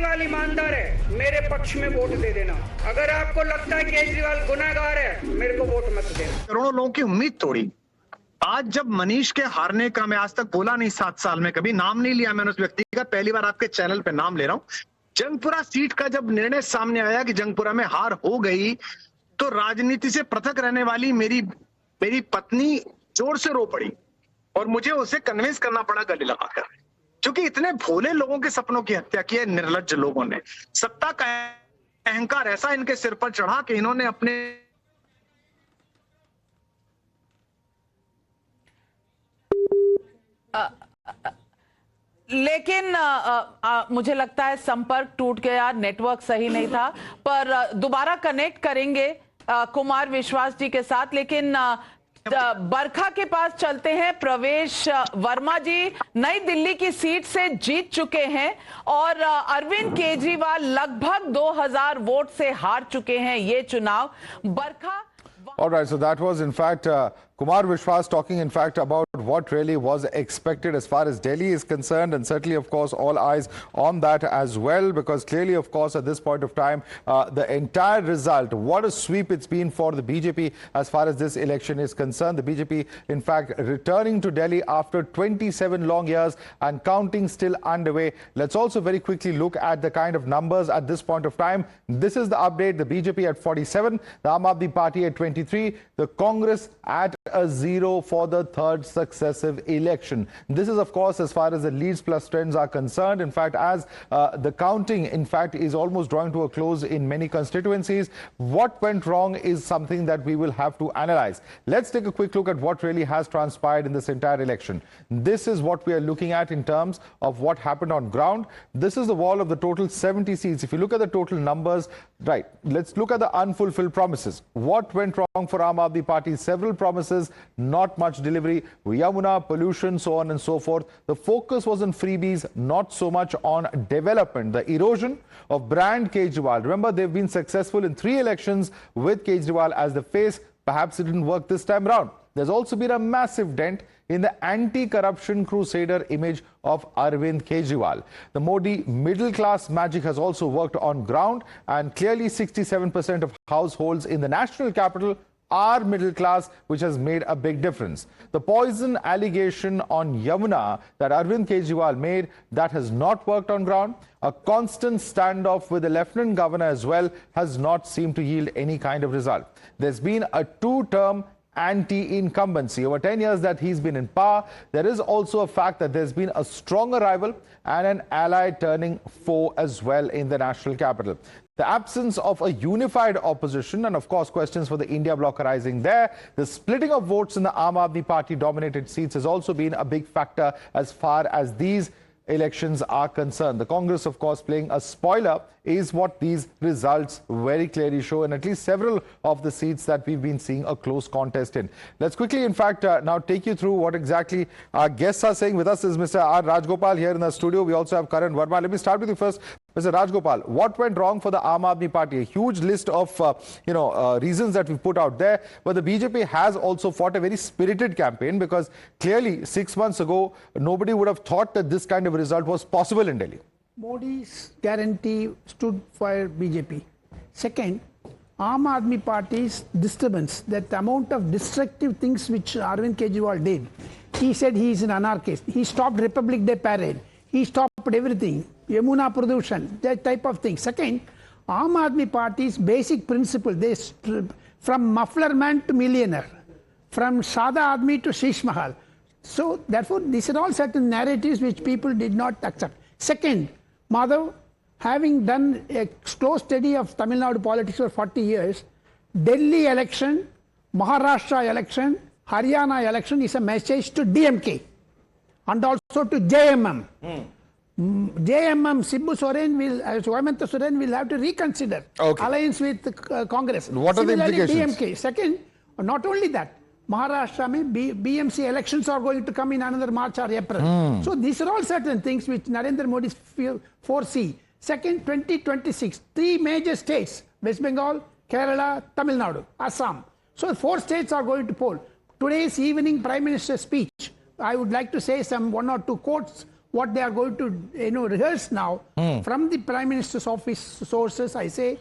केजरीवाल ईमानदार है, मेरे पक्ष में वोट दे देना। अगर आपको लगता है केजरीवाल गुनाहगार है, मेरे को वोट मत देना। करोड़ों लोगों की उम्मीद तोड़ी। आज जब मनीष के हारने का, मैं आज तक बोला नहीं 7 साल में, कभी नाम नहीं लिया मैंने उस व्यक्ति का, पहली बार आपके चैनल पे नाम ले रहा हूं। जंगपुरा सीट का जब निर्णय सामने आया कि जंगपुरा में हार हो गई, तो राजनीति से पृथक रहने वाली मेरी पत्नी जोर से रो पड़ी और मुझे उसे कन्विंस करना पड़ा गले लगाकर, क्योंकि इतने भोले लोगों के सपनों की हत्या की है निर्लज्ज लोगों ने। सत्ता का अहंकार ऐसा इनके सिर पर चढ़ा कि इन्होंने अपने लेकिन मुझे लगता है संपर्क टूट गया, नेटवर्क सही नहीं था, पर दोबारा कनेक्ट करेंगे कुमार विश्वास जी के साथ। लेकिन बरखा के पास चलते हैं। प्रवेश वर्मा जी नई दिल्ली की सीट से जीत चुके हैं और अरविंद केजरीवाल लगभग 2000 वोट से हार चुके हैं ये चुनाव। बरखा All right, so that was in fact Kumar Vishwas talking in fact about what really was expected as far as Delhi is concerned, and certainly of course all eyes on that as well, because clearly of course at this point of time the entire result, what a sweep it's been for the BJP as far as this election is concerned. The BJP in fact returning to Delhi after 27 long years and counting still underway. Let's also very quickly look at the kind of numbers at this point of time. This is the update: the BJP at 47, the Aam Aadmi Party at 23, the Congress at a 0 for the third successive election. This is of course as far as the leads plus trends are concerned. In fact, as the counting in fact is almost drawing to a close in many constituencies, what went wrong is something that we will have to analyze. Let's take a quick look at what really has transpired in this entire election. This is what we are looking at in terms of what happened on ground. This is the wall of the total 70 seats. If you look at the total numbers, right, let's look at the unfulfilled promises. What went wrong for Aam Aadmi Party? Several promises, not much delivery. Yamuna, pollution, so on and so forth. The focus was on freebies, not so much on development. The erosion of brand Kejriwal. Remember, they've been successful in 3 elections with Kejriwal as the face. Perhaps it didn't work this time round. There's also been a massive dent in the anti-corruption crusader image of Arvind Kejriwal. The Modi middle-class magic has also worked on ground, and clearly 67% of households in the national capital are middle class, which has made a big difference. The poison allegation on Yamuna that Arvind Kejriwal made, that has not worked on ground. A constant standoff with the Lieutenant Governor as well has not seemed to yield any kind of result. There's been a 2-term anti-incumbency. Over 10 years that he's been in power, there is also a fact that there's been a stronger rival and an ally turning foe as well in the national capital. The absence of a unified opposition and of course questions for the India bloc arising there. The splitting of votes in the Aam Aadmi Party dominated seats has also been a big factor as far as these elections are concerned. The Congress, of course, playing a spoiler is what these results very clearly show, and at least several of the seats that we've been seeing a close contest in. Let's quickly, in fact, now take you through what exactly our guests are saying. With us is Mr. R. Rajgopal here in the studio. We also have Karan Verma. Let me start with you first. Mr. Rajgopal, what went wrong for the Aam Aadmi Party? A huge list of reasons that we've put out there, but the BJP has also fought a very spirited campaign, because clearly 6 months ago nobody would have thought that this kind of result was possible in Delhi. Modi's guarantee stood for BJP. Second, Aam Aadmi Party's disturbance, that amount of destructive things which Arvind Kejriwal did. He said he is an anarchist. He stopped Republic Day parade. He stopped everything. Yamuna Pradushan, that type of thing. Second, Aam Aadmi Party's basic principle, from muffler man to millionaire, from Sada Admi to Sheesh Mahal. So therefore, these are all certain narratives which people did not accept. Second, Madhav, having done a close study of Tamil Nadu politics for 40 years, Delhi election, Maharashtra election, Haryana election is a message to DMK and also to JMM. JMM, Sibbu Soren will have to reconsider alliance with Congress. What are the implications? DMK. Second, not only that, Maharashtra mein BMC elections are going to come in another March or April. So these are all certain things which Narendra Modi foresee. Second, 2026, 3 major states: West Bengal, Kerala, Tamil Nadu, Assam. So 4 states are going to poll. Today's evening Prime Minister's speech, I would like to say some 1 or 2 quotes. what they are going to rehearse now from the Prime Minister's office sources. I say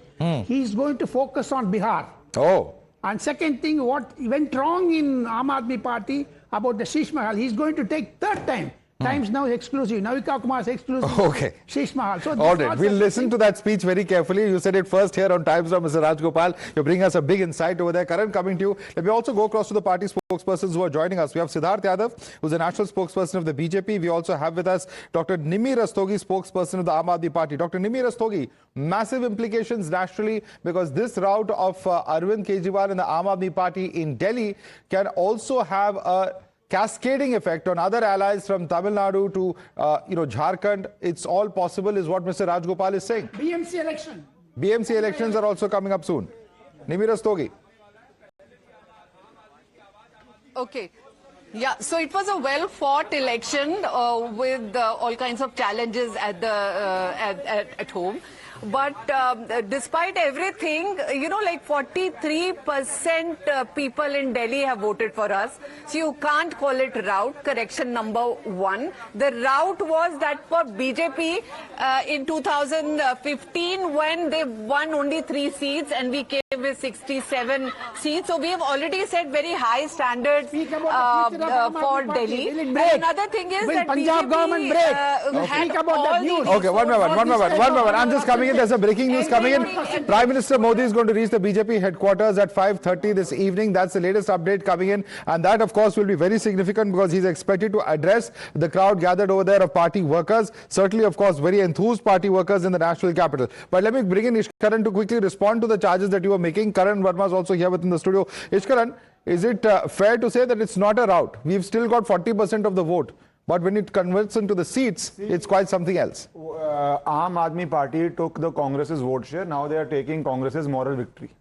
he's going to focus on Bihar. Oh. And second thing, what went wrong in Aam Aadmi Party about the Sheesh Mahal, he's going to take third time. Times now exclusive. Navika Kumar's exclusive. Okay. Sheesh Mahal. So all right. We'll listen to that speech very carefully. You said it first here on Times Now, Mr. Rajgopal. You're bringing us a big insight over there. Karan, coming to you. Let me also go across to the party spokespersons who are joining us. We have Siddharth Yadav, who's the national spokesperson of the BJP. We also have with us Dr. Nimi Rastogi, spokesperson of the Aam Aadmi Party. Dr. Nimi Rastogi, massive implications nationally because this rout of Arvind Kejriwal and the Aam Aadmi Party in Delhi can also have a cascading effect on other allies from Tamil Nadu to Jharkhand. It's all possible is what Mr. Rajgopal is saying. BMC election. BMC elections are also coming up soon. Nimi Rastogi. Okay. Yeah, so it was a well-fought election with all kinds of challenges at home. But despite everything, like 43% people in Delhi have voted for us. So you can't call it rout. Correction number one. The rout was that for BJP in 2015 when they won only 3 seats and we came with 67 seats. So we have already set very high standards for Delhi. And another thing is that Punjab government break. Speak about that news. Okay, one moment. I'm just coming in. There's a breaking news coming in. Prime Minister Modi is going to reach the BJP headquarters at 5:30 this evening. That's the latest update coming in. And that, of course, will be very significant because he's expected to address the crowd gathered over there of party workers. Certainly, of course, very enthused party workers in the national capital. But let me bring in Ishkaran to quickly respond to the charges that you were making. Karan Verma is also here within the studio. Ishkaran, is it fair to say that it's not a rout? We've still got 40% of the vote. But when it converts into the seats, it's quite something else. Aam Aadmi Party took the Congress's vote share. Now they are taking Congress's moral victory.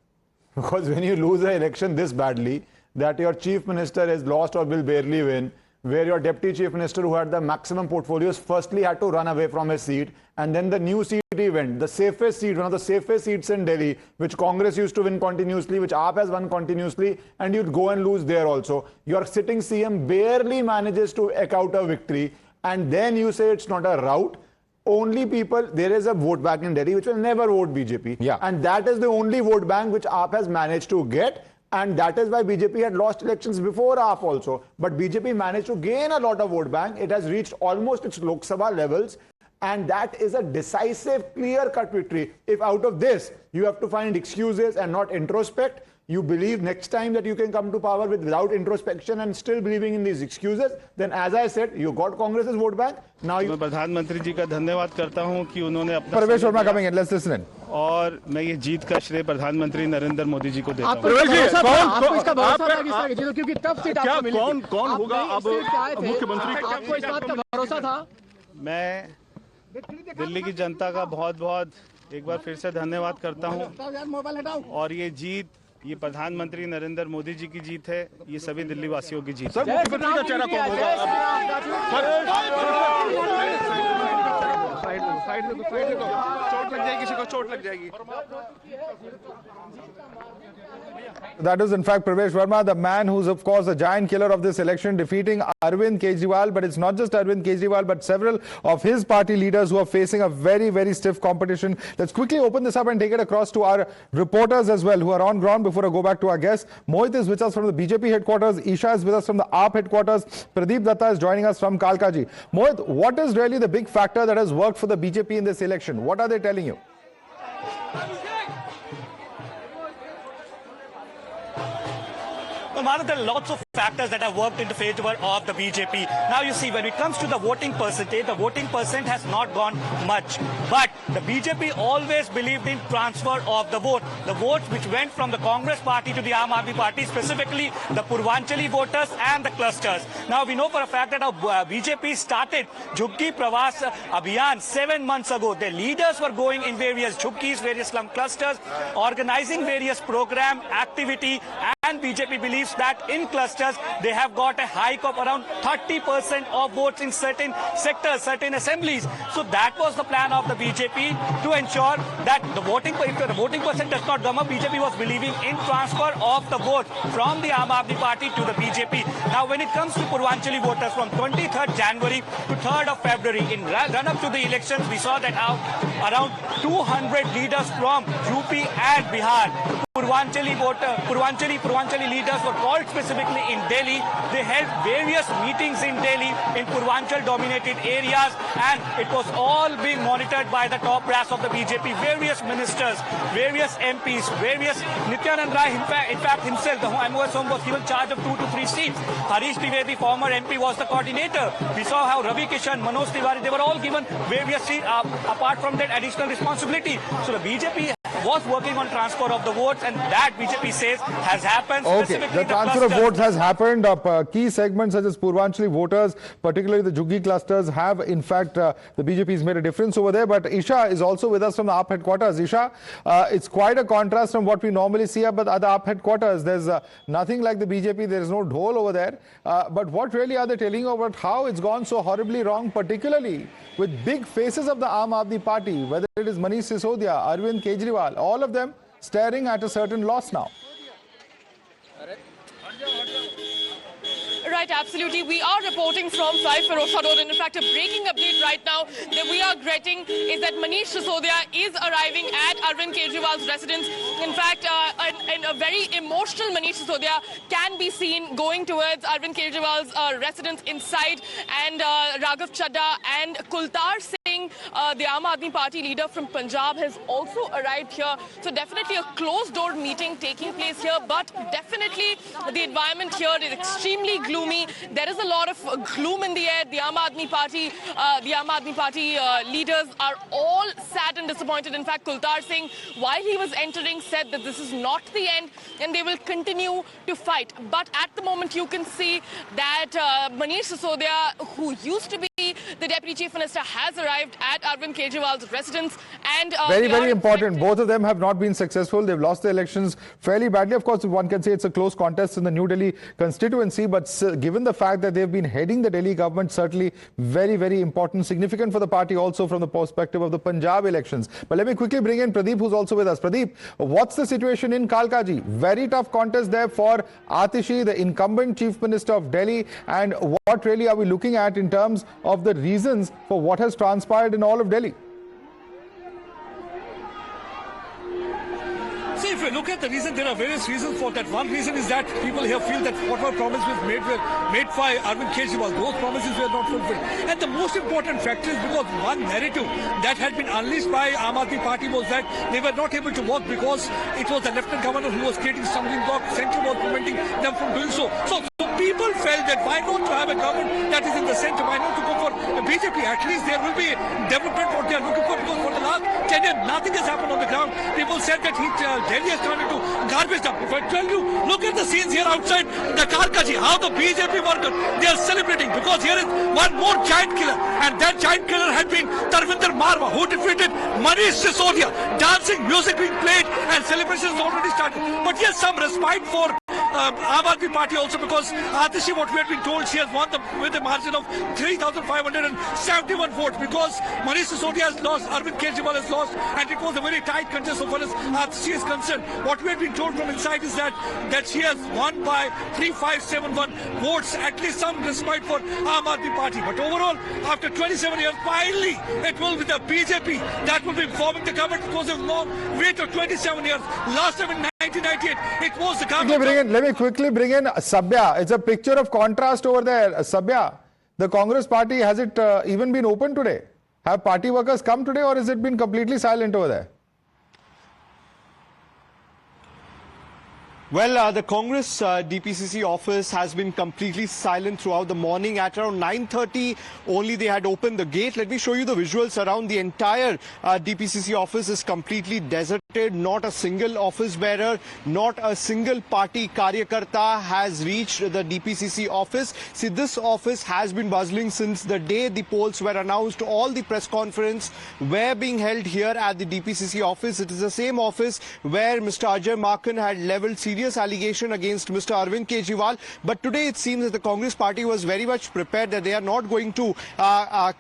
Because when you lose an election this badly, that your chief minister is lost or will barely win, where your deputy chief minister who had the maximum portfolios firstly had to run away from his seat, and then the new seat he went, the safest seat, one of the safest seats in Delhi, which Congress used to win continuously, which AAP has won continuously, and you'd go and lose there also. Your sitting CM barely manages to eke out a victory, and then you say it's not a rout. Only people, there is a vote bank in Delhi which will never vote BJP. Yeah. And that is the only vote bank which AAP has managed to get. And that is why BJP had lost elections before AAP also. But BJP managed to gain a lot of vote bank. It has reached almost its Lok Sabha levels. And that is a decisive, clear-cut victory. If out of this, you have to find excuses and not introspect, you believe next time that you can come to power without introspection and still believing in these excuses, then as I said, you got Congress's vote bank. Now you... मैं प्रधानमंत्री जी का धन्यवाद करता हूं कि उन्होंने अपना Parvesh Verma coming in. Let's listen in. और मैं ये जीत का श्रेय प्रधानमंत्री नरेंद्र मोदी जी को देता हूं। कौन होगा अब मुख्यमंत्री? आपको इस बात का भरोसा था? मैं दिल्ली की जनता का बहुत एक बार फिर से धन्यवाद करता हूं और ये जीत ये प्रधानमंत्री नरेंद्र मोदी जी की जीत है, ये सभी दिल्ली वासियों की जीत है। मुख्यमंत्री का चेहरा कौन होगा? साइड में चोट लग जाएगी, किसी को चोट लग जाएगी। That is in fact Parvesh Verma, the man who's of course a giant killer of this election, defeating Arvind Kejriwal. But it's not just Arvind Kejriwal, but several of his party leaders who are facing a very stiff competition. Let's quickly open this up and take it across to our reporters as well who are on ground before I go back to our guests. Mohit is with us from the BJP headquarters. Isha is with us from the AAP headquarters. Pradeep Datta is joining us from Kalkaji. Mohit, what is really the big factor that has worked for the BJP in this election? What are they telling you? Madhav, there are lots of factors that have worked in the favor of the BJP. Now you see, when it comes to the voting percentage, the voting percent has not gone much. But the BJP always believed in transfer of the vote. The votes which went from the Congress party to the Aam Aadmi Party, specifically the Purvanchali voters and the clusters. Now we know for a fact that our BJP started Jhuggi Pravas Abhiyan 7 months ago. Their leaders were going in various Jhuggis, various slum clusters, organizing various program, activity, and and BJP believes that in clusters they have got a hike of around 30% of votes in certain sectors, certain assemblies. So that was the plan of the BJP to ensure that the voting percent does not come up. BJP was believing in transfer of the vote from the Aam Aadmi Party to the BJP. Now when it comes to Purvanchali voters, from 23rd January to 3rd of February, in run-up to the elections, we saw that around 200 leaders from UP and Bihar, Purvanchali leaders were called specifically in Delhi. They held various meetings in Delhi in Purvanchal dominated areas, and it was all being monitored by the top brass of the BJP, various ministers, various MPs, various Nityanand Rai, in fact himself, the MOS home was given charge of 2 to 3 seats. Harish Trivedi, former MP, was the coordinator. We saw how Ravi Kishan, Manoj Tiwari, they were all given various seats apart from that additional responsibility. So the BJP was working on transfer of the votes, and that BJP says has happened. Okay, the transfer of votes has happened. Key segments such as Purvanchali voters, particularly the Juggi clusters, have in fact the BJP has made a difference over there. But Isha is also with us from the AAP headquarters. Isha, it's quite a contrast from what we normally see at the AAP headquarters. There's nothing like the BJP. There is no dhol over there. But what really are they telling you about how it's gone so horribly wrong, particularly with big faces of the Aam Aadmi Party, whether it is Manish Sisodia, Arvind Kejriwal, all of them staring at a certain loss now? Right, absolutely. We are reporting from 5 Ferozshah Road, and in fact, a breaking update right now that we are getting is that Manish Sisodia is arriving at Arvind Kejriwal's residence. In fact, a very emotional Manish Sisodia can be seen going towards Arvind Kejriwal's residence inside, and Raghav Chadha and Kultar Singh, the Aam Aadmi Party leader from Punjab, has also arrived here. So definitely a closed-door meeting taking place here, but definitely the environment here is extremely gloomy. There is a lot of gloom in the air. The Aam Aadmi Party leaders are all sad and disappointed. In fact, Kultar Singh, while he was entering, said that this is not the end and they will continue to fight. But at the moment, you can see that Manish Sisodia, who used to be the Deputy Chief Minister, has arrived at Arvind Kejriwal's residence. And very important. Both of them have not been successful. They've lost the elections fairly badly. Of course, one can say it's a close contest in the New Delhi constituency, but given the fact that they've been heading the Delhi government, certainly very, very important, significant for the party also from the perspective of the Punjab elections. But let me quickly bring in Pradeep, who's also with us. Pradeep, what's the situation in Kalkaji? Very tough contest there for Atishi, the incumbent Chief Minister of Delhi. And what really are we looking at in terms of the reasons for what has transpired in all of Delhi? See, if you look at the reason, there are various reasons for that. One reason is that people here feel that whatever promises were made by Arvind Kejriwal, those promises were not fulfilled. And the most important factor is because one narrative that had been unleashed by Aam Aadmi Party was that they were not able to work because it was the Lieutenant Governor who was creating stumbling blocks, Central was preventing them from doing so. So people felt that why not to have a government that is in the center, why not to go for a BJP? At least there will be development what they are looking for, because for the last 10 years nothing has happened on the ground. People said that Delhi has turned into garbage dump. If I tell you, look at the scenes here outside the Kalkaji, how the BJP workers, they are celebrating, because here is one more giant killer, and that giant killer had been Tarvinder Marwa, who defeated Manish Sisodia. Dancing, music being played, and celebrations already started. But yes, some respite for Aam Aadmi Party also, because Atishi, what we had been told, she has won with a margin of 3,571 votes, because Manish Sisodia has lost, Arvind Kejriwal has lost, and it was a very tight contest so far as Atishi is concerned. What we had been told from inside is that she has won by 3,571 votes, at least some respite for Aam Aadmi Party. But overall, after 27 years, finally it will be the BJP that will be forming the government, because of long wait of 27 years. Last time in 1998, it was the government. Let me quickly bring in Sabya. It's a picture of contrast over there. Sabya, the Congress party, has it even been open today? Have party workers come today, or has it been completely silent over there? Well, the Congress DPCC office has been completely silent throughout the morning. At around 9:30 only they had opened the gate. Let me show you the visuals around. The entire DPCC office is completely deserted. Not a single office bearer, not a single party karyakarta has reached the DPCC office. See, this office has been bustling since the day the polls were announced. All the press conference were being held here at the DPCC office. It is the same office where Mr. Ajay Maken had leveled serious serious allegation against Mr. Arvind Kejriwal. But today it seems that the Congress party was very much prepared that they are not going to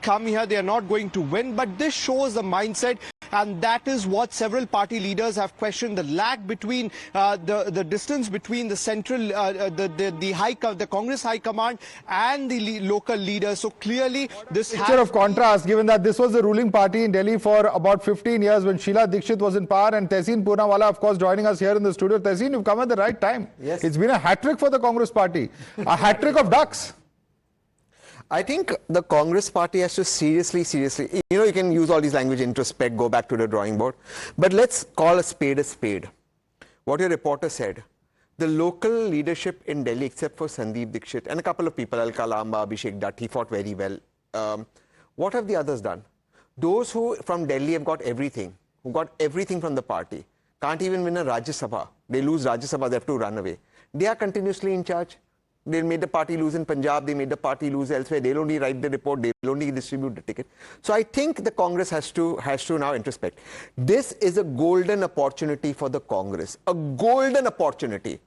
come here, they are not going to win. But this shows the mindset, and that is what several party leaders have questioned, the lag between the distance between the central, the Congress High Command and the local leaders. So clearly this picture of contrast, given that this was the ruling party in Delhi for about 15 years when Sheila Dikshit was in power, and Tehseen Poonawalla, of course, joining us here in the studio. Tehseen, you've come at the right time. Yes. It's been a hat-trick for the Congress party, a hat-trick of ducks. I think the Congress party has to seriously, you can use all these language, introspect, go back to the drawing board. But let's call a spade a spade. What your reporter said, the local leadership in Delhi, except for Sandeep Dikshit and a couple of people, Alka Lamba, Abhishek Dutt, he fought very well. What have the others done? Those who from Delhi have got everything, who got everything from the party, can't even win a Rajya Sabha. They lose Rajya Sabha, they have to run away. They are continuously in charge. They made the party lose in Punjab, they made the party lose elsewhere. They'll only write the report, they'll only distribute the ticket. So I think the Congress has to now introspect. This is a golden opportunity for the Congress. A golden opportunity.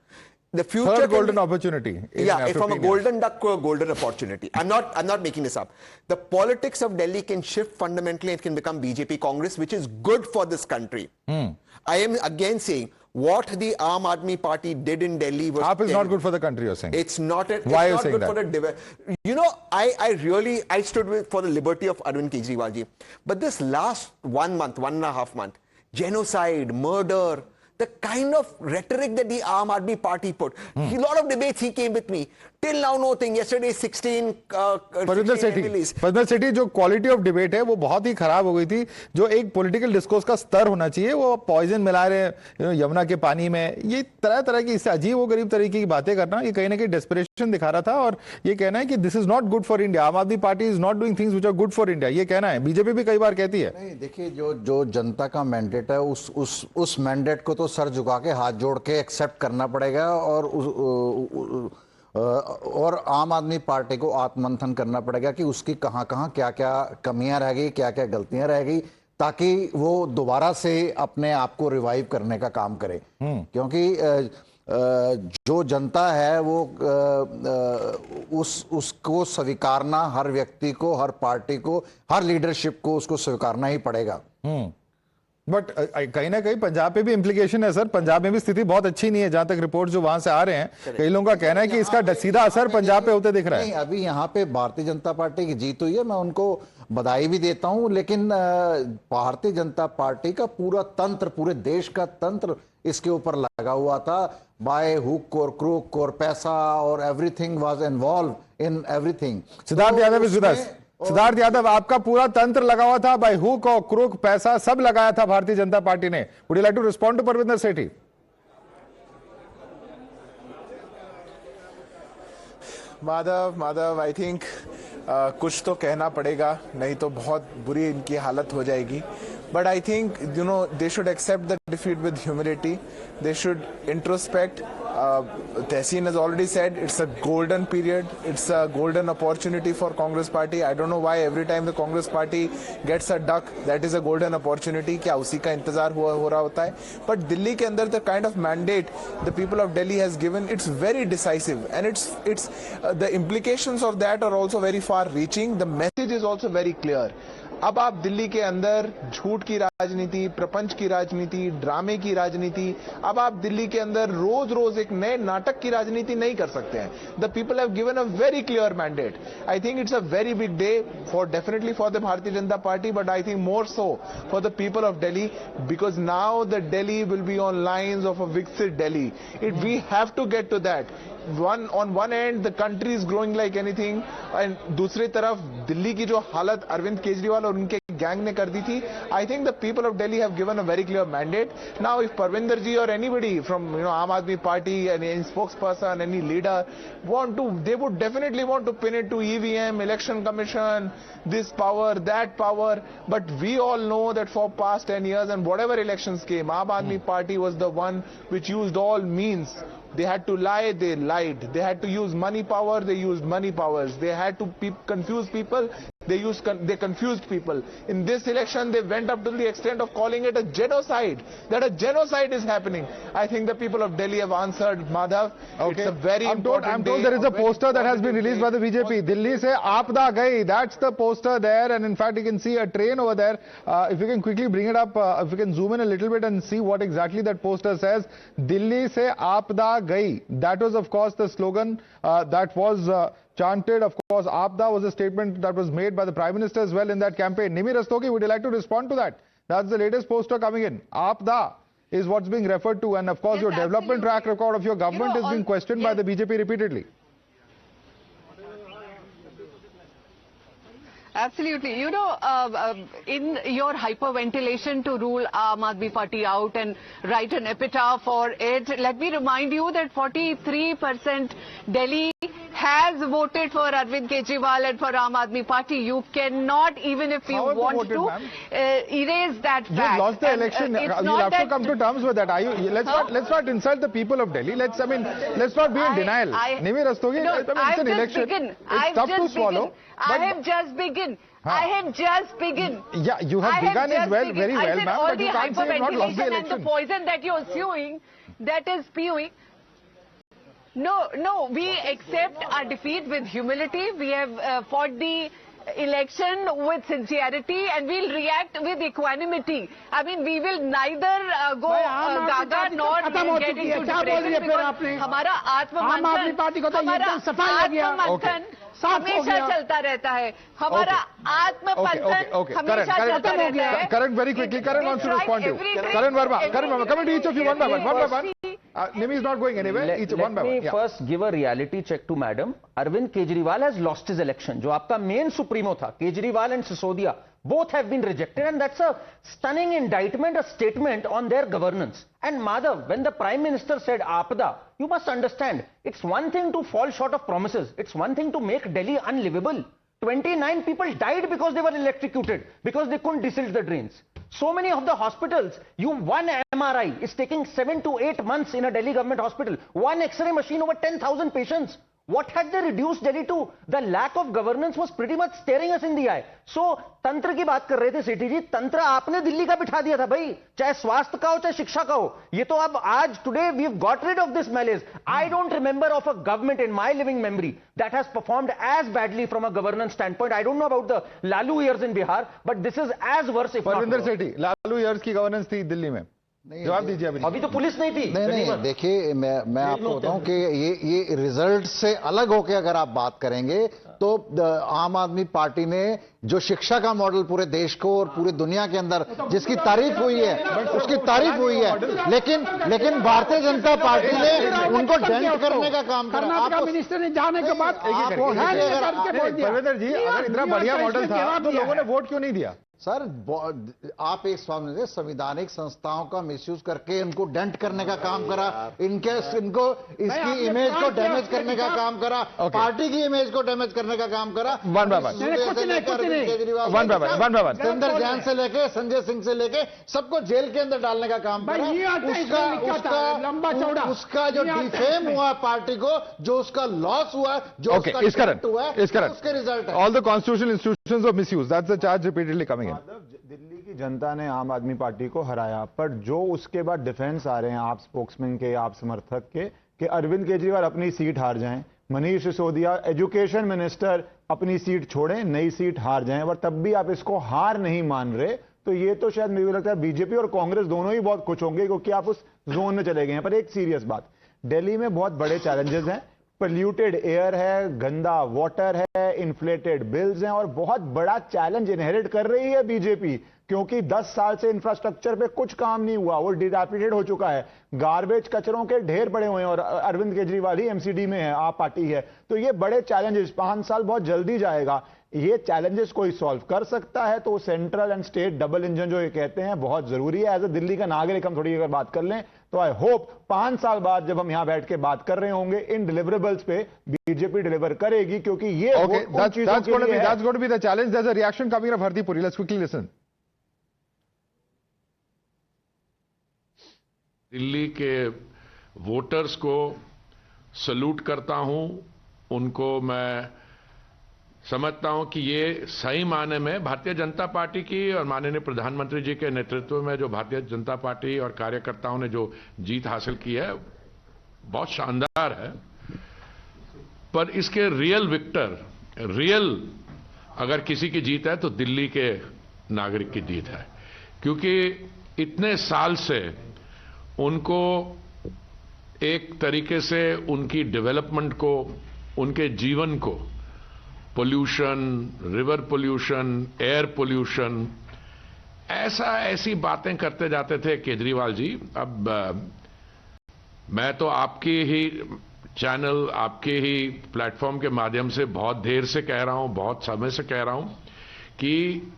The future Third golden opportunity. Yeah, from a golden duck to a golden opportunity. I'm not making this up. The politics of Delhi can shift fundamentally and it can become BJP Congress, which is good for this country. I am again saying what the Aam Aadmi Party did in Delhi was AAP is not good for the country, you're saying. It's not. Why are you not saying good that? For the you know, I stood for the liberty of Arvind Kejriwal ji. But this last 1 month, 1.5 months, genocide, murder, the kind of rhetoric that the Aam Aadmi Party put. A lot of debates, he came with me. Till now, nothing. Yesterday, 16 Parvinder सेठी जो quality of debate है वो बहुत ही खराब हो गई थी. जो एक पॉलिटिकल डिस्कोर्स का स्तर होना चाहिए वो पॉइजन मिला रहे यमुना के पानी में. ये तरह तरह की इससे अजीब व गरीब तरीके की बातें करना, ये कहीं ना कहीं डेस्परेशन दिखा रहा था और ये कहना है कि this is not good for India. Aam Aadmi Party is not doing things which are good for India, ये कहना है. बीजेपी भी कई बार कहती है. नहीं, देखिए जो जनता का मैंडेट है उस मैंडेट को तो सर झुका के हाथ जोड़ के एक्सेप्ट करना पड़ेगा और आम आदमी पार्टी को आत्ममंथन करना पड़ेगा कि उसकी कहां क्या क्या कमियां रह गई, क्या क्या गलतियां रह गई, ताकि वो दोबारा से अपने आप को रिवाइव करने का काम करे. क्योंकि जो जनता है वो उसको स्वीकारना, हर व्यक्ति को, हर पार्टी को, हर लीडरशिप को उसको स्वीकारना ही पड़ेगा. बट कहीं ना कहीं पंजाब पे भी इंप्लीकेशन है सर. पंजाब में भी स्थिति बहुत अच्छी नहीं है जहां तक रिपोर्ट जो वहां से आ रहे हैं. कई लोगों का कहना है कि इसका सीधा असर पंजाब पे होते दिख रहा है. नहीं, अभी यहाँ पे भारतीय जनता पार्टी की जीत हुई है, मैं उनको बधाई भी देता हूं, लेकिन भारतीय जनता पार्टी का पूरा तंत्र, पूरे देश का तंत्र इसके ऊपर लगा हुआ था. बाय हुक और क्रूक और पैसा और everything was involve in everything. Siddharth Yadav, आपका पूरा तंत्र लगा हुआ था, बाय हुक और क्रूक, पैसा सब लगाया था भारतीय जनता पार्टी ने. Would you like to respond to Parvinder Sethi? Madhav I think कुछ तो कहना पड़ेगा, नहीं तो बहुत बुरी इनकी हालत हो जाएगी. But I think, they should accept the defeat with humility. They should introspect. Tehseen has already said it's a golden period. It's a golden opportunity for Congress party. I don't know why every time the Congress party gets a duck, that is a golden opportunity. क्या उसी का इंतजार हो रहा होता है. But Delhi के अंदर the kind of mandate the people of Delhi has given, it's very decisive, and it's the implications of that are also very far-reaching. The message is also very clear. अब आप दिल्ली के अंदर झूठ की राजनीति, प्रपंच की राजनीति, ड्रामे की राजनीति, अब आप दिल्ली के अंदर रोज रोज एक नए नाटक की राजनीति नहीं कर सकते हैं. The people have given a very clear mandate. I think it's a very big day for definitely for the Bharatiya Janata Party, but I think more so for the people of Delhi, because now the Delhi will be on lines of a Viksit Delhi. We have to get to that. on one end the country is growing like anything, and दूसरी तरफ दिल्ली की जो हालत अरविंद केजरीवाल और उनके gang ने कर दी थी. I think the people of Delhi have given a very clear mandate. Now if Parvinder ji or anybody from Aam Aadmi Party and any spokesperson, any leader want to, they would definitely want to pin it to EVM, election commission, this power, that power. But we all know that for past 10 years and whatever elections came, Aam Aadmi Party was the one which used all means. They had to lie, they lied. They had to use money power, they used money powers. They had to confuse people, They confused people. In this election, they went up to the extent of calling it a genocide. That a genocide is happening. I think the people of Delhi have answered, Madhav. Okay. It's a very important I'm told day, there is a poster that has been released by the BJP. Delhi se Aapda gayi. That's the poster there, and in fact you can see a train over there. If you can quickly bring it up, if you can zoom in a little bit and see what exactly that poster says. Delhi se Aapda gayi. That was of course the slogan that was chanted. Of course, Aapda was a statement that was made by the Prime Minister as well in that campaign. Nimi Rastogi, would you like to respond to that? That's the latest poster coming in. Aapda is what's being referred to, and of course your development track record of your government is being questioned by the BJP repeatedly. Absolutely. You know, in your hyperventilation to rule Aam Aadmi Party out and write an epitaph for it, let me remind you that 43% Delhi has voted for Arvind Kejriwal and for Aam Aadmi Party. You cannot, even if you want to, erase that fact. You've lost the election. You'll have to come to terms with that. Let's not insult the people of Delhi. Let's not be in denial. Nimi Rastogi, it's an election. It's tough to swallow. I have just begun. I have just begun. Yeah, you have begun as well, very well, ma'am. All But the you can't say you've not lost the hyperventilation election. and the poison that you're spewing, that is spewing. No, we accept our defeat with humility. We have fought the election with sincerity, and we'll react with equanimity. I mean, we will neither go gaga nor get into depression, because हमारा आत्ममंथन हमेशा चलता रहता है. हमारा आत्ममंथन हमेशा चलता रहता है. Karan, very quickly, Karan wants to respond to you. Karan Verma, coming to each of you one by one. Nimi is not going anywhere. One by one. Let me first give a reality check to Madam. Arvind Kejriwal has lost his election. जो आपका main supremo था, Kejriwal and Sisodia, both have been rejected, and that's a stunning indictment, a statement on their governance. And Madhav, when the Prime Minister said Aapda, you must understand, it's one thing to fall short of promises. It's one thing to make Delhi unlivable. 29 people died because they were electrocuted, because they couldn't disilge the drains. So many of the hospitals, one MRI is taking 7 to 8 months in a Delhi government hospital. One X-ray machine over 10,000 patients. What had they reduced Delhi to? The lack of governance was pretty much staring us in the eye. So, तंत्र की बात कर रहे थे सेठी जी, तंत्र आपने दिल्ली का बिठा दिया था भाई, चाहे स्वास्थ्य का हो चाहे शिक्षा का हो. ये तो अब आज today we've got rid of this malaise. I don't remember of a government in my living memory that has performed as badly from a governance standpoint. I don't know about the Lalu years in Bihar, but this is as worse if not worse. Parvinder Sethi, Lalu years की governance थी दिल्ली में. जवाब दीजिए अभी तो police नहीं थी. नहीं, देखिए मैं आपको बताऊं कि ये रिजल्ट से अलग होकर अगर आप बात करेंगे तो आम आदमी पार्टी ने जो शिक्षा का मॉडल पूरे देश को और पूरी दुनिया के अंदर जिसकी तारीफ हुई है, उसकी तारीफ हुई है, लेकिन भारतीय जनता पार्टी ने उनको डेंट करने का काम करा. कर्नाटक मिनिस्टर ने जाने के बाद परविंदर जी, अगर इतना बढ़िया मॉडल था तो लोगों ने वोट क्यों नहीं दिया? सर, आप एक समझे संवैधानिक संस्थाओं का मिसयूज करके इनको डेंट करने का काम करा, इनको इसकी इमेज को डैमेज करने का काम करा, पार्टी की इमेज को डैमेज करने का काम करा. वन बाय वन, सुंदर जैन से लेके संजय सिंह से लेके सबको जेल के अंदर डालने का काम करा. उसका जो डिफेम हुआ पार्टी को, जो उसका लॉस हुआ, जो उसका डिफेक्ट हुआ, उसके रिजल्ट है. All the constitutional institutions of misuse. That's the charge repeatedly coming in. Delhi की जनता ने आम आदमी पार्टी को हराया, पर जो उसके बाद डिफेंस आ रहे हैं आप स्पोक्समैन के, आप समर्थक के, कि अरविंद केजरीवाल अपनी सीट हार जाएं, मनीष सिसोदिया एजुकेशन मिनिस्टर अपनी सीट छोड़ें, नई सीट हार जाएं, और तब भी आप इसको हार नहीं मान रहे, तो ये तो शायद मुझे लगता है बीजेपी और कांग्रेस दोनों ही बहुत खुश होंगे, क्योंकि आप उस जोन में चले गए हैं. पर एक सीरियस बात, दिल्ली में बहुत बड़े चैलेंजेस हैं. पोल्यूटेड एयर है, गंदा वाटर है, इन्फ्लेटेड बिल्स हैं, और बहुत बड़ा चैलेंज इनहेरिट कर रही है बीजेपी, क्योंकि 10 साल से इंफ्रास्ट्रक्चर पे कुछ काम नहीं हुआ, वो डिलैपिडेटेड हो चुका है, गार्बेज कचरों के ढेर पड़े हुए हैं, और अरविंद केजरीवाल ही एमसीडी में है, आप पार्टी है. तो ये बड़े चैलेंजेस, 5 साल बहुत जल्दी जाएगा. ये चैलेंजेस कोई सॉल्व कर सकता है तो central and state double engine जो ये कहते हैं बहुत जरूरी है. एज ए दिल्ली का नागरिक हम थोड़ी अगर बात कर लें तो आई होप 5 साल बाद जब हम यहां बैठ के बात कर रहे होंगे इन डिलीवरेबल्स पे, बीजेपी डिलीवर करेगी, क्योंकि ये that's going to be the challenge. There's a reaction coming from Hardeep Puri. Let's quickly listen. Delhi के वोटर्स को सल्यूट करता हूं, उनको मैं समझता हूं कि ये सही मायने में भारतीय जनता पार्टी की और माननीय प्रधानमंत्री जी के नेतृत्व में जो भारतीय जनता पार्टी और कार्यकर्ताओं ने जो जीत हासिल की है बहुत शानदार है। पर इसके रियल विक्टर, रियल अगर किसी की जीत है तो दिल्ली के नागरिक की जीत है, क्योंकि इतने साल से उनको एक तरीके से उनकी डेवलपमेंट को, उनके जीवन को, pollution, river pollution, air pollution, ऐसी बातें करते जाते थे केजरीवाल जी। अब मैं तो आपकी ही चैनल, आपके ही प्लेटफॉर्म के माध्यम से बहुत देर से कह रहा हूं, बहुत समय से कह रहा हूं कि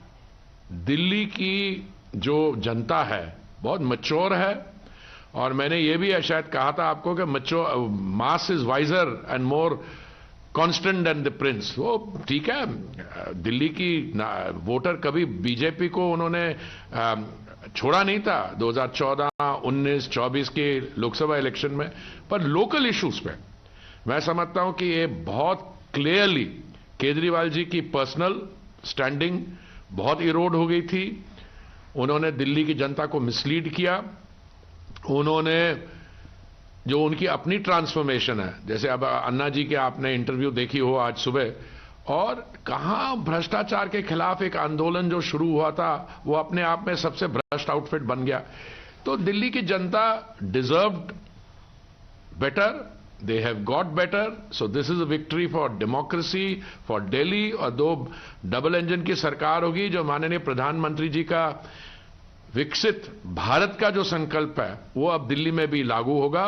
दिल्ली की जो जनता है बहुत मैच्योर है। और मैंने ये भी शायद कहा था आपको कि mass is wiser and more constant than the prince. वो ठीक है, दिल्ली की वोटर कभी बीजेपी को उन्होंने छोड़ा नहीं था 2014, 19, 24 के लोकसभा इलेक्शन में, पर लोकल इश्यूज पे मैं समझता हूं कि ये बहुत क्लियरली केजरीवाल जी की पर्सनल स्टैंडिंग बहुत इरोड हो गई थी। उन्होंने दिल्ली की जनता को मिसलीड किया। उन्होंने जो उनकी अपनी ट्रांसफॉर्मेशन है, जैसे अब अन्ना जी के आपने इंटरव्यू देखी हो आज सुबह, और कहां भ्रष्टाचार के खिलाफ एक आंदोलन जो शुरू हुआ था वो अपने आप में सबसे भ्रष्ट आउटफिट बन गया। तो दिल्ली की जनता deserved better, they have got better, so this is a victory for democracy, for Delhi। और दो डबल इंजन की सरकार होगी जो माननीय प्रधानमंत्री जी का विकसित भारत का जो संकल्प है वो अब दिल्ली में भी लागू होगा।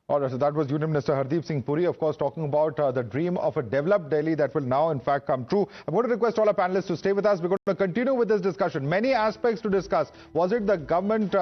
All right, so that was Union Minister Hardeep Singh Puri, of course, talking about the dream of a developed Delhi that will now, in fact, come true. I'm going to request all our panelists to stay with us. We're going to continue with this discussion. Many aspects to discuss. Was it the government,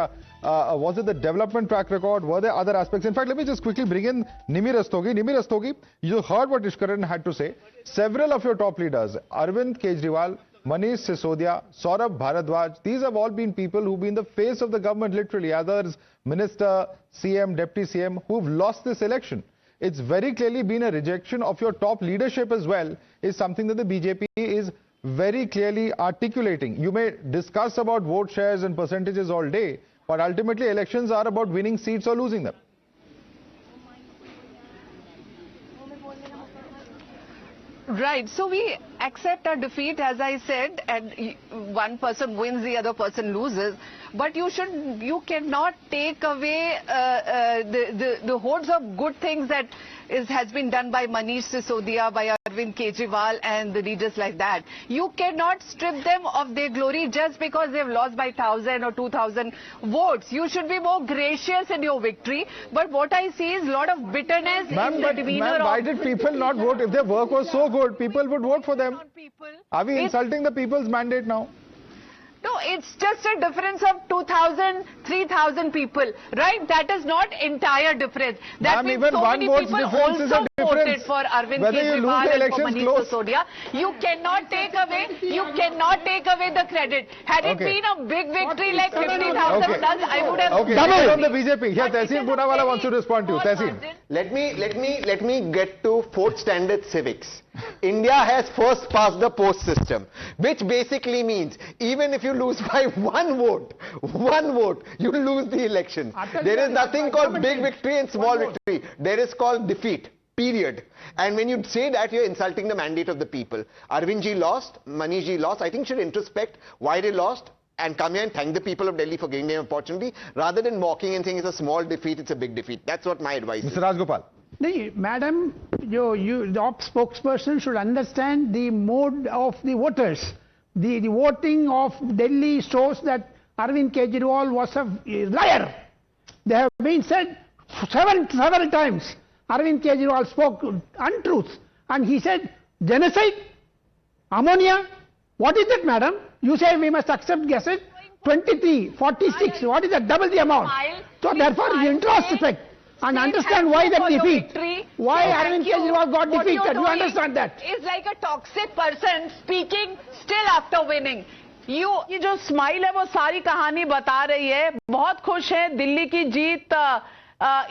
was it the development track record? Were there other aspects? In fact, let me just quickly bring in Nimi Rastogi. Nimi Rastogi, you heard what Ishkaran had to say. Several of your top leaders, Arvind Kejriwal, Manish Sisodia, Saurabh Bharadwaj, these have all been people who've been the face of the government, literally. Others, Minister, CM, Deputy CM, who've lost this election. It's very clearly been a rejection of your top leadership as well, is something that the BJP is very clearly articulating. You may discuss about vote shares and percentages all day, but ultimately elections are about winning seats or losing them. Right. So we accept our defeat, as I said, and one person wins, the other person loses. But you cannot take away the hordes of good things that has been done by Manish Sisodia, by Arvind Kejriwal and the leaders like that. You cannot strip them of their glory just because they've lost by 1,000 or 2,000 votes. You should be more gracious in your victory. But what I see is a lot of bitterness in the demeanor of... Why did people not vote? If their work was so good, people would vote for them. Are we insulting the people's mandate now? No, it's just a difference of 2,000, 3,000 people, right? That is not entire difference. That means so many people also voted for Arvind Kejriwal and for Manish Sisodia. You cannot take away the credit. Had it been a big victory like 50,000 plus, I would have... Double on the BJP. Here, Tehseen Poonawala wants to respond to you. Tehseen. Let me get to fourth standard civics. India has first past the post system, which basically means even if you lose by one vote, you lose the election. There is nothing called big victory and small victory. There is called defeat. Period. And when you say that, you're insulting the mandate of the people. Arvind ji lost, Manish ji lost. I think should introspect why they lost and come here and thank the people of Delhi for giving them an opportunity, rather than mocking and saying it's a small defeat, it's a big defeat. That's what my advice is. Mr. Rajgopal. No, madam, the op spokesperson should understand the mode of the voters. The voting of Delhi shows that Arvind Kejriwal was a liar. They have been said several times. Arvind Kejriwal spoke untruths, and he said genocide, ammonia. What is that, madam? You say we must accept gases. 23, 46. What is that? Double the amount. So therefore, introspect and understand why that defeat. Why Arvind Kejriwal got defeated? You understand that? It's like a toxic person speaking still after winning. ये जो smile है वो सारी कहानी बता रही है। बहुत खुश है दिल्ली की जीत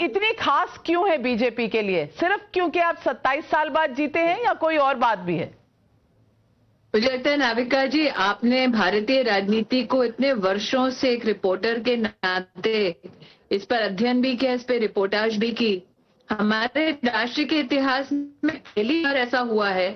इतनी खास क्यों है बीजेपी के लिए? सिर्फ क्योंकि आप 27 साल बाद जीते हैं या कोई और बात भी है? मुझे लगता है नाविका जी, आपने भारतीय राजनीति को इतने वर्षों से एक रिपोर्टर के नाते इस पर अध्ययन भी किया, इस पर रिपोर्टाज भी की। हमारे राष्ट्र के इतिहास में पहली बार ऐसा हुआ है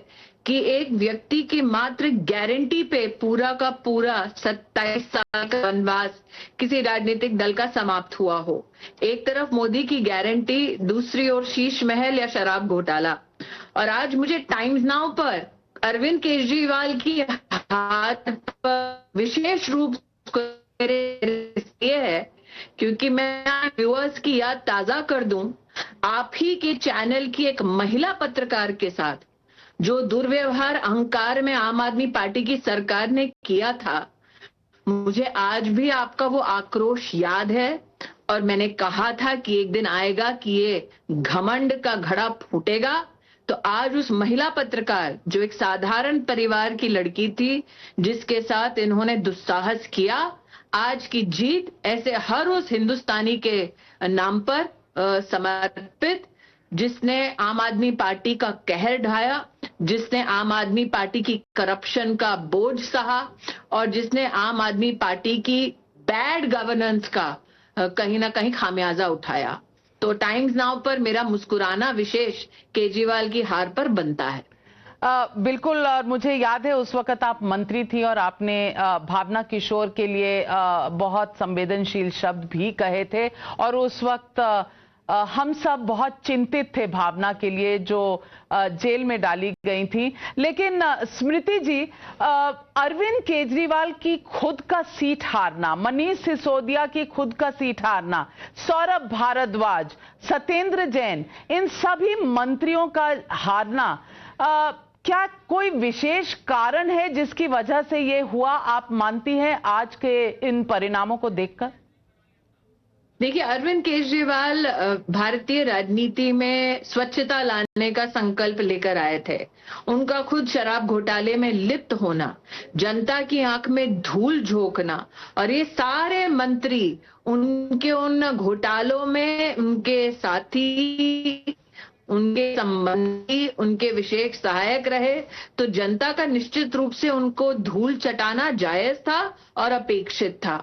कि एक व्यक्ति की मात्र गारंटी पे पूरा का पूरा 27 साल का वनवास किसी राजनीतिक दल का समाप्त हुआ हो। एक तरफ मोदी की गारंटी, दूसरी ओर शीश महल या शराब घोटाला। और आज मुझे टाइम्स नाउ पर अरविंद केजरीवाल की हाथ पर विशेष रूप से है क्योंकि मैं व्यूअर्स की याद ताजा कर दूं, आप ही के चैनल की एक महिला पत्रकार के साथ जो दुर्व्यवहार अहंकार में आम आदमी पार्टी की सरकार ने किया था, मुझे आज भी आपका वो आक्रोश याद है। और मैंने कहा था कि एक दिन आएगा कि ये घमंड का घड़ा फूटेगा। तो आज उस महिला पत्रकार जो एक साधारण परिवार की लड़की थी, जिसके साथ इन्होंने दुस्साहस किया, आज की जीत ऐसे हर उस हिंदुस्तानी के नाम पर समर्पित, जिसने आम आदमी पार्टी का कहर ढाया, जिसने आम आदमी पार्टी की करप्शन का बोझ सहा और जिसने आम आदमी पार्टी की बैड गवर्नेंस का कहीं ना कहीं खामियाजा उठाया। तो टाइम्स नाउ पर मेरा मुस्कुराना विशेष केजरीवाल की हार पर बनता है। बिल्कुल। और मुझे याद है उस वक्त आप मंत्री थी और आपने भावना किशोर के लिए बहुत संवेदनशील शब्द भी कहे थे और उस वक्त हम सब बहुत चिंतित थे भावना के लिए जो जेल में डाली गई थी। लेकिन स्मृति जी, अरविंद केजरीवाल की खुद का सीट हारना, मनीष सिसोदिया की खुद का सीट हारना, सौरभ भारद्वाज, सत्येंद्र जैन, इन सभी मंत्रियों का हारना, क्या कोई विशेष कारण है जिसकी वजह से ये हुआ, आप मानती हैं आज के इन परिणामों को देखकर? देखिए, अरविंद केजरीवाल भारतीय राजनीति में स्वच्छता लाने का संकल्प लेकर आए थे। उनका खुद शराब घोटाले में लिप्त होना, जनता की आंख में धूल झोंकना और ये सारे मंत्री उनके उन घोटालों में उनके साथी, उनके संबंधी, उनके विशेष सहायक रहे, तो जनता का निश्चित रूप से उनको धूल चटाना जायज था और अपेक्षित था।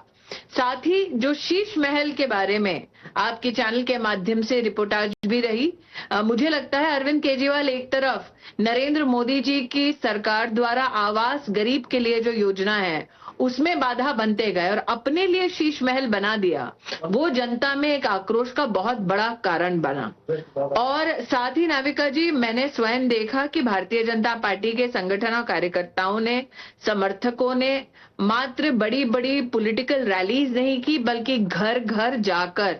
साथ ही जो शीश महल के बारे में आपके चैनल के माध्यम से रिपोर्टाज भी रही, मुझे लगता है अरविंद केजरीवाल एक तरफ नरेंद्र मोदी जी की सरकार द्वारा आवास गरीब के लिए जो योजना है उसमें बाधा बनते गए और अपने लिए शीश महल बना दिया। वो जनता में एक आक्रोश का बहुत बड़ा कारण बना। और साथ ही नाविका जी, मैंने स्वयं देखा कि भारतीय जनता पार्टी के संगठन और कार्यकर्ताओं ने, समर्थकों ने मात्र बड़ी बड़ी पॉलिटिकल रैलीज नहीं की, बल्कि घर घर जाकर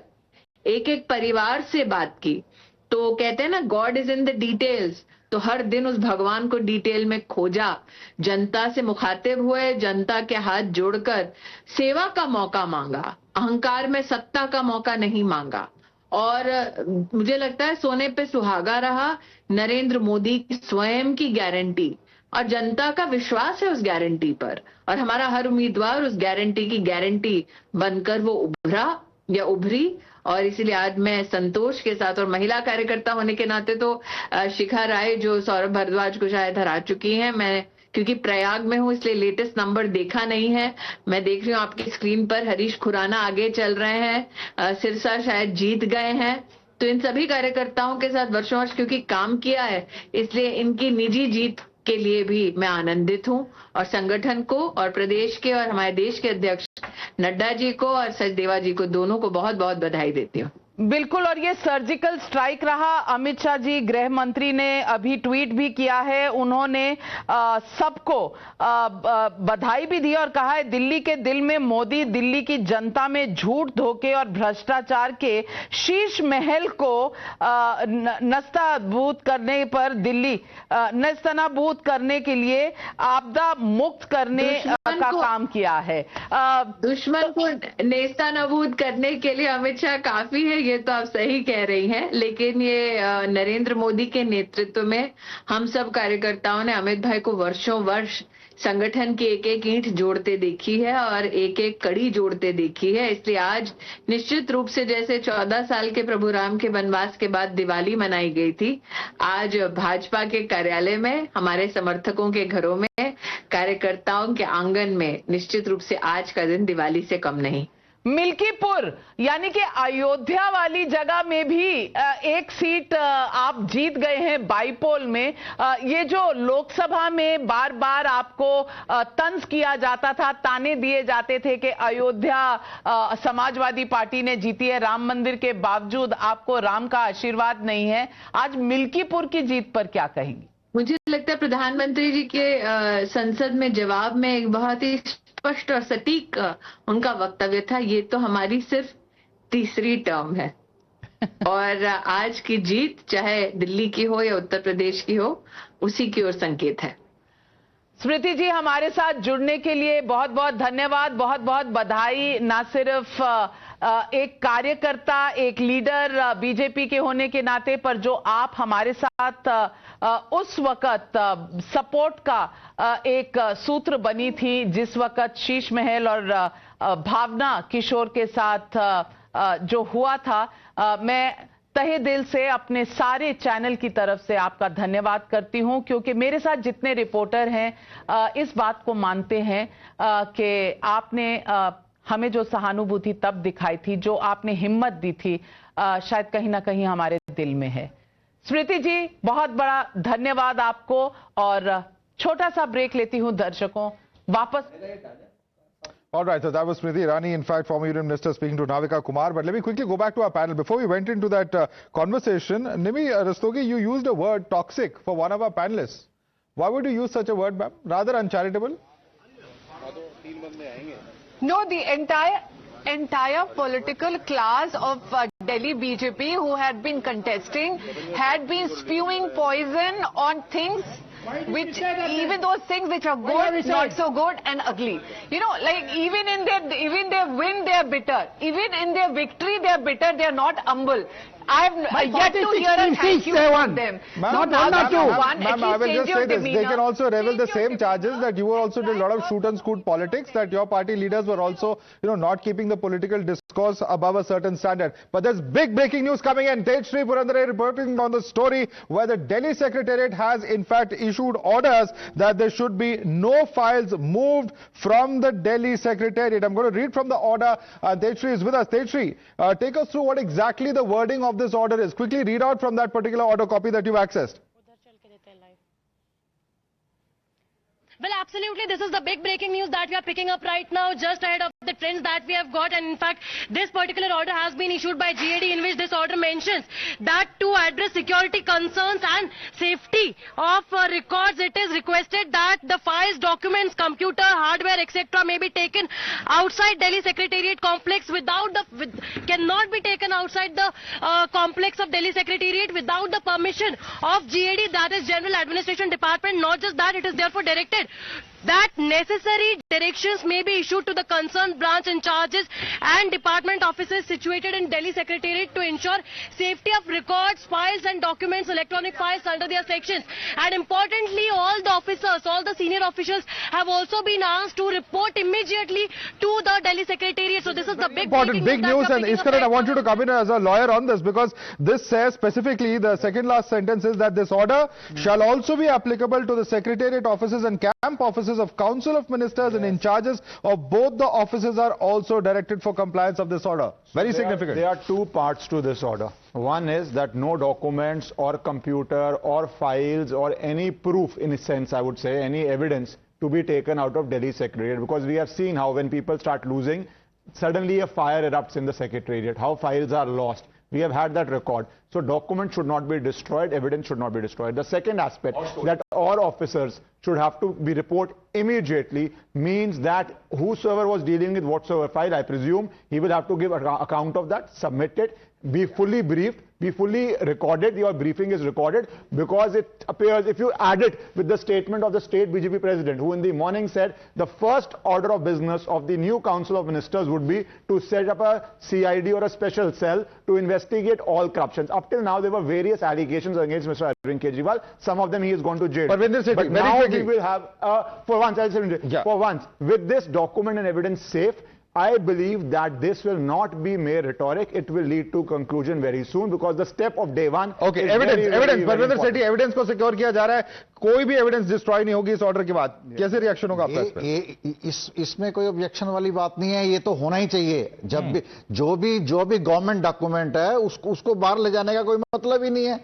एक एक परिवार से बात की। तो कहते हैं ना, God is in the details. तो हर दिन उस भगवान को डिटेल में खोजा, जनता से मुखातिब हुए, जनता के हाथ जोड़कर सेवा का मौका मांगा, अहंकार में सत्ता का मौका नहीं मांगा। और मुझे लगता है सोने पे सुहागा रहा नरेंद्र मोदी की स्वयं की गारंटी और जनता का विश्वास है उस गारंटी पर, और हमारा हर उम्मीदवार उस गारंटी की गारंटी बनकर वो उभरा या उभरी। और इसीलिए आज मैं संतोष के साथ, और महिला कार्यकर्ता होने के नाते तो शिखा राय जो सौरभ भारद्वाज को शायद हरा चुकी हैं, मैं क्योंकि प्रयाग में हूं इसलिए लेटेस्ट नंबर देखा नहीं है। मैं देख रही हूँ आपकी स्क्रीन पर हरीश खुराना आगे चल रहे हैं, सिरसा शायद जीत गए हैं। तो इन सभी कार्यकर्ताओं के साथ वर्षों वर्ष क्योंकि काम किया है, इसलिए इनकी निजी जीत के लिए भी मैं आनंदित हूं और संगठन को और प्रदेश के और हमारे देश के अध्यक्ष नड्डा जी को और सचदेवा जी को, दोनों को बहुत बहुत बधाई देती हूं। बिल्कुल। और ये सर्जिकल स्ट्राइक रहा। अमित शाह जी गृह मंत्री ने अभी ट्वीट भी किया है, उन्होंने सबको बधाई भी दी और कहा है दिल्ली के दिल में मोदी, दिल्ली की जनता में झूठ, धोखे और भ्रष्टाचार के शीश महल को नस्ताबूद करने पर दिल्ली नस्तनाबूद करने के लिए आपदा मुक्त करने का काम किया है। दुश्मन को नेस्तानाबूद करने के लिए अमित शाह काफी है, ये तो आप सही कह रही हैं। लेकिन ये नरेंद्र मोदी के नेतृत्व में हम सब कार्यकर्ताओं ने अमित भाई को वर्षों वर्ष संगठन की एक एक ईंट जोड़ते देखी है और एक एक कड़ी जोड़ते देखी है। इसलिए आज निश्चित रूप से जैसे 14 साल के प्रभु राम के वनवास के बाद दिवाली मनाई गई थी, आज भाजपा के कार्यालय में, हमारे समर्थकों के घरों में, कार्यकर्ताओं के आंगन में निश्चित रूप से आज का दिन दिवाली से कम नहीं। मिल्कीपुर यानी कि अयोध्या वाली जगह में भी एक सीट आप जीत गए हैं बाईपोल में। ये जो लोकसभा में बार बार आपको तंज किया जाता था, ताने दिए जाते थे कि अयोध्या समाजवादी पार्टी ने जीती है, राम मंदिर के बावजूद आपको राम का आशीर्वाद नहीं है, आज मिल्कीपुर की जीत पर क्या कहेंगी? मुझे लगता है प्रधानमंत्री जी के संसद में जवाब में एक बहुत ही स्पष्ट और सटीक उनका वक्तव्य था, ये तो हमारी सिर्फ तीसरी टर्म है और आज की जीत चाहे दिल्ली की हो या उत्तर प्रदेश की हो, उसी की ओर संकेत है। स्मृति जी, हमारे साथ जुड़ने के लिए बहुत बहुत धन्यवाद, बहुत बहुत बधाई। ना सिर्फ एक कार्यकर्ता, एक लीडर बीजेपी के होने के नाते, पर जो आप हमारे साथ उस वक्त सपोर्ट का एक सूत्र बनी थी, जिस वक्त शीश महल और भावना किशोर के साथ जो हुआ था। मैं तहे दिल से अपने सारे चैनल की तरफ से आपका धन्यवाद करती हूं, क्योंकि मेरे साथ जितने रिपोर्टर हैं इस बात को मानते हैं कि आपने हमें जो सहानुभूति तब दिखाई थी, जो आपने हिम्मत दी थी, शायद कहीं ना कहीं हमारे दिल में है। स्मृति जी, बहुत बड़ा धन्यवाद आपको, और छोटा सा ब्रेक लेती हूं दर्शकों, वापस। All right, so that was Smriti Irani, in fact, former Union Minister, speaking to Navika Kumar. But let me quickly go back to our panel. Before we went into that conversation, Nimi Rastogi, you used a word toxic for one of our panelists. Why would you use such a word, ma'am? Rather uncharitable? No, the entire political class of Delhi BJP who had been contesting had been spewing poison on things which, even those things which are good, not so good, and ugly. You know, like even their win, they are bitter. Even in their victory, they are bitter. They are not humble. I have yet to hear a thank you from them. Ma'am, I will just say this. They can also reveal the same charges that you were also did a lot of shoot and scoot politics, that your party leaders were also, not keeping the political discourse above a certain standard. But there's big breaking news coming in. Tejasri Purandare reporting on the story where the Delhi Secretariat has in fact issued orders that there should be no files moved from the Delhi Secretariat. I'm going to read from the order. Tejasri is with us. Tejasri, take us through what exactly the wording of this order is. Quickly read out from that particular order copy that you've accessed. Well, absolutely. This is the big breaking news that we are picking up right now, just ahead of the trends that we have got. And in fact, this particular order has been issued by GAD, in which this order mentions that to address security concerns and safety of records, it is requested that the files, documents, computer, hardware, etc. may be taken outside Delhi Secretariat complex cannot be taken outside the complex of Delhi Secretariat without the permission of GAD, that is General Administration Department. Not just that, it is therefore directed that necessary directions may be issued to the concerned branch in charges and department offices situated in Delhi Secretariat to ensure safety of records, files and documents, electronic files under their sections. And importantly, all the officers, all the senior officials have also been asked to report immediately to the Delhi Secretariat. So this is the big news. And Iskaran, I want you to come in as a lawyer on this, because this says specifically, the second last sentence is that this order shall also be applicable to the Secretariat offices and camp offices of Council of Ministers, and in charges of both the offices are also directed for compliance of this order. Very significant. There are two parts to this order. One is that no documents or computer or files or any proof, in a sense I would say, any evidence to be taken out of Delhi Secretariat, because we have seen how when people start losing, suddenly a fire erupts in the Secretariat, how files are lost. We have had that record. So documents should not be destroyed, evidence should not be destroyed. The second aspect, that all officers should have to be report immediately, means that whosoever was dealing with whatsoever file, I presume, he will have to give account of that, submit it, be fully briefed, be fully recorded. Your briefing is recorded because it appears, if you add it with the statement of the state BJP president, who in the morning said the first order of business of the new Council of Ministers would be to set up a CID or a special cell to investigate all corruptions. Up till now, there were various allegations against Mr. Arvind Kejriwal. Some of them he has gone to jail. But now we will have, for once, with this document and evidence safe, I believe that this will not be mere rhetoric. It will lead to conclusion very soon because the step of day one. Okay, evidence. Parvinder Sethi, evidence को secure किया जा रहा है. कोई भी evidence destroy नहीं होगी इस order के बाद. कैसे reaction होगा आपका इस पे? इसमें कोई objection वाली बात नहीं है. ये तो होना ही चाहिए. जब भी जो भी government document है उसको बाहर ले जाने का कोई मतलब ही नहीं है.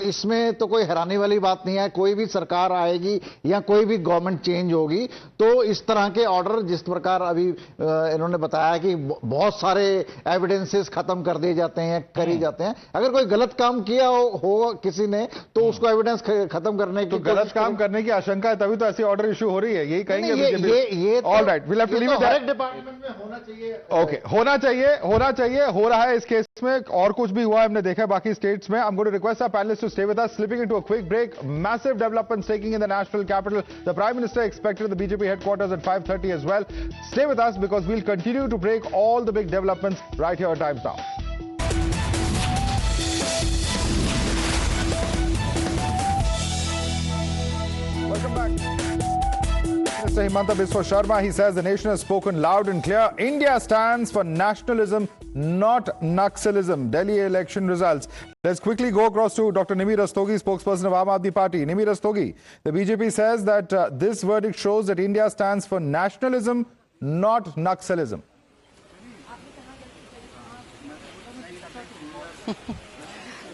इसमें तो कोई हैरानी वाली बात नहीं है. कोई भी सरकार आएगी या कोई भी गवर्नमेंट चेंज होगी तो इस तरह के ऑर्डर जिस प्रकार अभी इन्होंने बताया कि बहुत सारे एविडेंसेस खत्म कर दिए जाते हैं, करी जाते हैं. अगर कोई गलत काम किया हो किसी ने तो उसको एविडेंस खत्म करने की, गलत काम करने की आशंका है तभी तो ऐसी ऑर्डर इशू हो रही है. यही कहेंगे ये all right, will have to leave it हर एक डिपार्टमेंट में होना चाहिए. ओके, होना चाहिए, हो रहा है इस केस में. और कुछ भी हुआ हमने देखा है बाकी स्टेट्स में. I am going to request our panelist to stay with us. Slipping into a quick break. Massive developments taking in the national capital. The prime minister expected the BJP headquarters at 5:30 as well. Stay with us because we'll continue to break all the big developments right here at Times Now. Welcome back. Mr. Himanta Biswa Sharma, he says the nation has spoken loud and clear. India stands for nationalism, not Naxalism. Delhi election results. Let's quickly go across to Dr. Nimi Rastogi, spokesperson of Aam Aadmi Party. Nimi Rastogi, the BJP says that this verdict shows that India stands for nationalism, not Naxalism.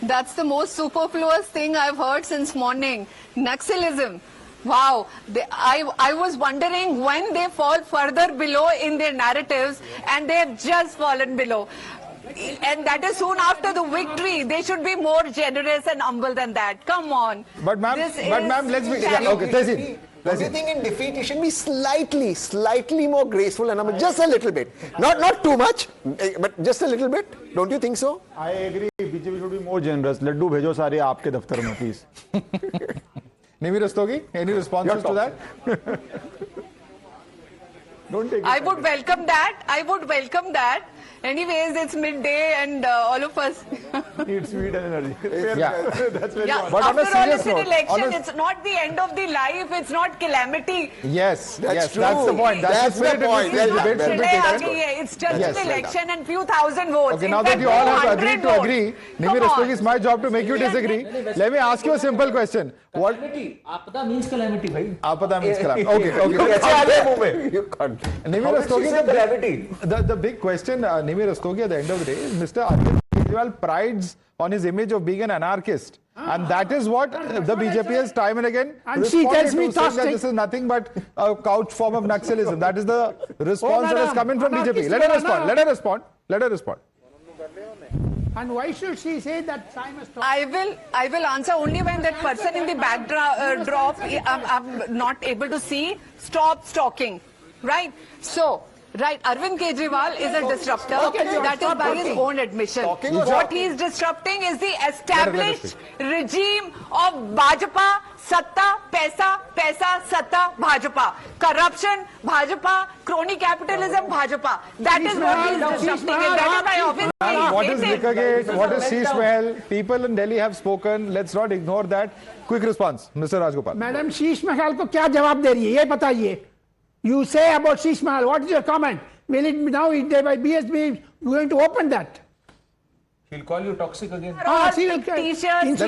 That's the most superfluous thing I've heard since morning. Naxalism. Wow. I was wondering when they fall further below in their narratives, and they have just fallen below. And that is soon after the victory. They should be more generous and humble than that. Come on. But ma'am, let's be... Yeah, okay, Tehseen. Don't you think in defeat you should be slightly more graceful and humble? Just a little bit. Not too much, but just a little bit. Don't you think so? I agree. BJP should be more generous. Laddu bhejo sare aapke daftar mein, please. Nimi Rastogi, any responses to that? Don't take it. I would welcome that. Anyways, it's midday and all of us need sweet energy. Yeah. That's very But after on a serious all, it's an note, election. It's not the end of the life. It's not calamity. Yes, That's true. that's the point. That's the point. It's just an election and few thousand votes. Okay, now that you all have agreed to agree, Nimi Rastogi, it's my job to make you disagree. Let me ask you a simple question. What? Apada means calamity, bhai. Apada means calamity. Okay. You can't. Nimi Rastogi, the big question, Nimi Rastogi, at the end of the day, is Mr. Arvind Kejriwal prides on his image of being an anarchist. And that is what the BJP has time and again responded to, saying that this is nothing but a couch form of Naxalism. That is the response that has come in from BJP. Let her respond. And why should she say that time has stopped? I will answer only when that person in the backdrop I'm not able to see stops talking. Right? So, right, Arvind Kejriwal is a disruptor. That is by his own admission. What he is disrupting is the established regime of Bhajpa, Satta, Paisa, Satta, Bhajpa. Corruption, Bhajpa, crony capitalism, Bhajpa. That is what he is disrupting. And that is my office. What is Liquorgate? What is Sheesh Mahal? People in Delhi have spoken. Let's not ignore that. Quick response, Mr. Rajgopal. Madam, Sheesh Mahal को क्या जवाब दे रही है? ये बताइए. You say about Sheesh Mahal. What is your comment? Will it now by BSP going to open that? He'll call you toxic again. T-shirts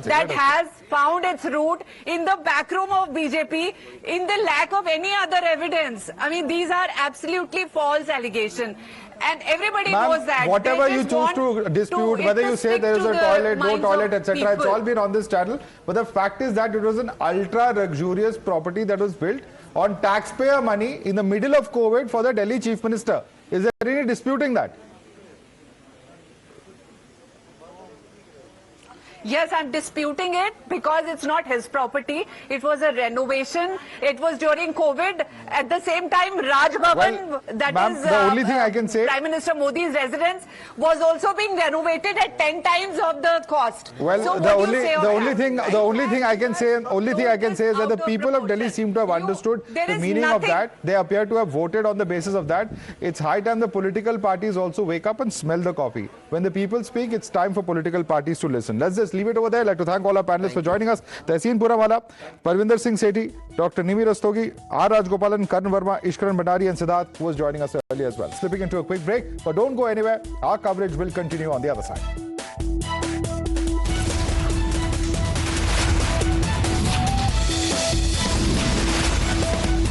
that has found its root in the backroom of BJP in the lack of any other evidence. I mean, these are absolutely false allegations. And everybody knows that. Whatever you choose to dispute, whether you say there is a toilet, no toilet, etc., it's all been on this channel. But the fact is that it was an ultra luxurious property that was built on taxpayer money in the middle of COVID for the Delhi Chief Minister. Is there any disputing that? Yes, I'm disputing it because it's not his property. It was a renovation. It was during COVID. At the same time, Raj Bhavan, Well, that ma'am, is the only thing I can say- Prime Minister Modi's residence, was also being renovated at 10 times of the cost. Well, so the only thing I can say is that the people of Delhi seem to have understood there the is meaning of nothing- that. They appear to have voted on the basis of that. It's high time the political parties also wake up and smell the coffee. When the people speak, it's time for political parties to listen. Let's just leave it over there. I'd like to thank all our panelists for joining us. Tehseen Purawala, Parvinder Singh Sethi, Dr. Nimi Rastogi, R. Rajgopalan, Karan Verma, Ishkaran Bhandari and Siddharth, who was joining us earlier as well. Slipping into a quick break, but don't go anywhere. Our coverage will continue on the other side.